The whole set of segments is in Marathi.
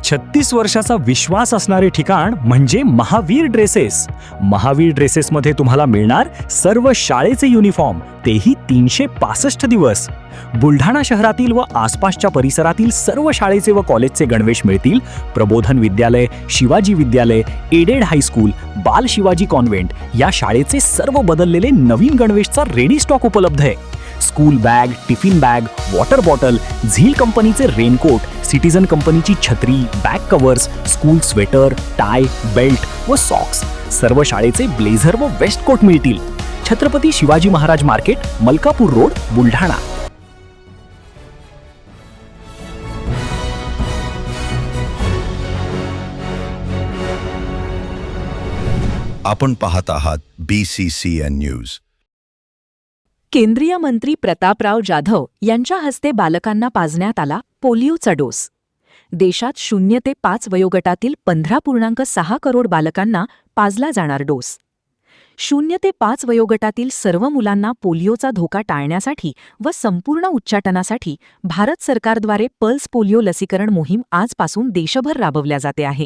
36 वर्षाचा विश्वास असणारे ठिकाण म्हणजे महावीर ड्रेसेस. महावीर ड्रेसेसमध्ये तुम्हाला मिळणार सर्व शाळेचे युनिफॉर्म, तेही 365 दिवस. बुलढाणा शहरातील व आसपासच्या परिसरातील सर्व शाळेचे व कॉलेजचे गणवेश मिळतील. प्रबोधन विद्यालय, शिवाजी विद्यालय, एडेड हायस्कूल, बाल शिवाजी कॉन्व्हेंट या शाळेचे सर्व बदललेले नवीन गणवेशचा रेडी स्टॉक उपलब्ध आहे. School bag, tiffin bag, water bottle, झील कंपनीचे रेनकोट, सिटीजन कंपनीची छत्री, back covers, school sweater, tie, belt व सॉक्स, सर्व शाळेचे ब्लेझर व वेस्ट कोट मिळतील. Chhatrapati Shivaji Maharaj market, Malkapur road, Buldhana. आपण पाहत आहात BCCN न्यूज. केंद्रीय मंत्री प्रतापराव जाधव यांच्या हस्ते बालकांना पाजण्यात आला पोलिओचा डोस. देशात 0 ते 5 वयोगटातील 15.6 करोड बालकांना पाजला जाणार डोस. 0 ते 5 वयोगटातील सर्व मुलांना पोलिओचा धोका टाळण्यासाठी व संपूर्ण उच्चाटनासाठी भारत सरकारद्वारे पल्स पोलिओ लसीकरण मोहीम आजपासून देशभर राबवल्या जाते आहे.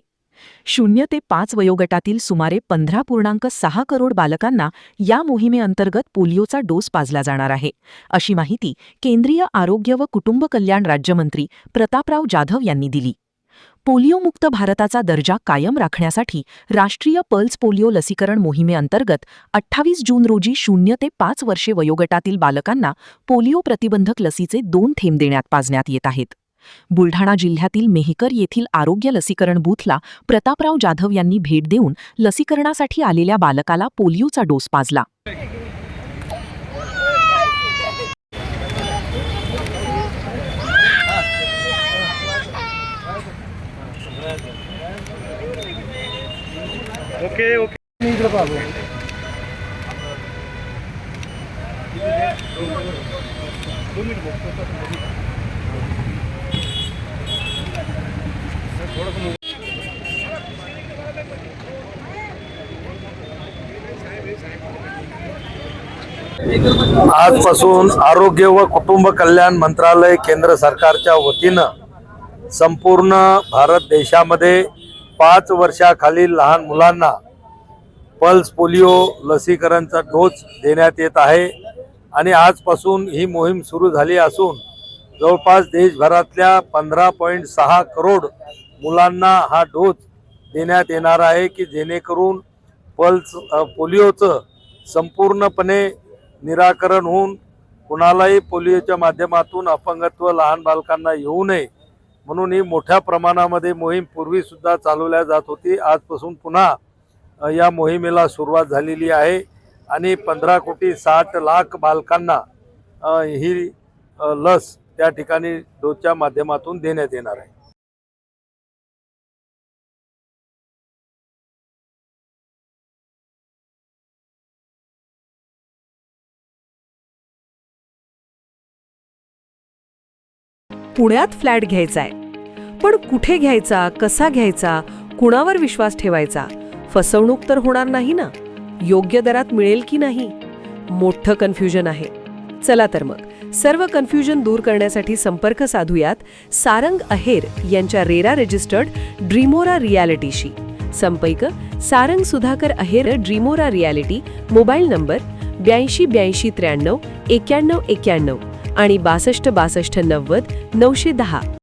0 ते 5 वयोगटातील सुमारे 15.6 करोड बालकांना या मोहिमेअंतर्गत पोलिओचा डोस पाजला जाणार आहे, अशी माहिती केंद्रीय आरोग्य व कुटुंब कल्याण राज्यमंत्री प्रतापराव जाधव यांनी दिली. पोलिओमुक्त भारताचा दर्जा कायम राखण्यासाठी राष्ट्रीय पल्स पोलिओ लसीकरण मोहिमेअंतर्गत 28 जून रोजी 0 ते 5 वर्षे वयोगटातील बालकांना पोलिओ प्रतिबंधक लसीचे 2 थेंब पाजण्यात येत आहेत. बुलढाणा जिल्ह्यातील मेहकर येथील आरोग्य लसीकरण बूथला प्रतापराव जाधव यांनी भेट देऊन लसीकरणासाठी आलेल्या बालकाला पोलिओचा डोस पाजला. आजपासून आरोग्य व कुटुंब कल्याण मंत्रालय केंद्र सरकारच्या वतीनं संपूर्ण भारत देशामध्ये 5 वर्षाखालील लहान मुलांना पल्स पोलिओ लसीकरणचा डोस देण्यात येत आहे. आणि आजपासून ही मोहीम सुरू झाली असून जवळपास देशभरातल्या 15.6 करोड मुलांना हा डोस देण्यात येणार आहे, की जेणेकरून पोलिओचं संपूर्णपणे निराकरण होऊन कुणालाही पोलिओच्या माध्यमातून अपंगत्व लहान बालकांना येऊ नये म्हणून ही मोठ्या प्रमाणामध्ये मोहीम पूर्वीसुद्धा चालवल्या जात होती. आजपासून पुन्हा या मोहिमेला सुरुवात झालेली आहे आणि 15,60,00,000 बालकांना ही लस त्या ठिकाणी डोसच्या माध्यमातून देण्यात येणार आहे. पुण्यात फ्लॅट घ्यायचाय, पण कुठे घ्यायचा, कसा घ्यायचा, कुणावर विश्वास ठेवायचा? फसवणूक तर होणार नाही ना? योग्य दरात मिळेल की नाही? मोठं कन्फ्युजन आहे. चला तर मग सर्व कन्फ्युजन दूर करण्यासाठी संपर्क साधूयात सारंग अहेर यांच्या रेरा रजिस्टर्ड ड्रीमोरा रियालिटीशी. संपर्क सारंग सुधाकर अहेर, ड्रीमोरा रियालिटी. मोबाईल नंबर 82 83 93 91 आणि 62 62 90 910.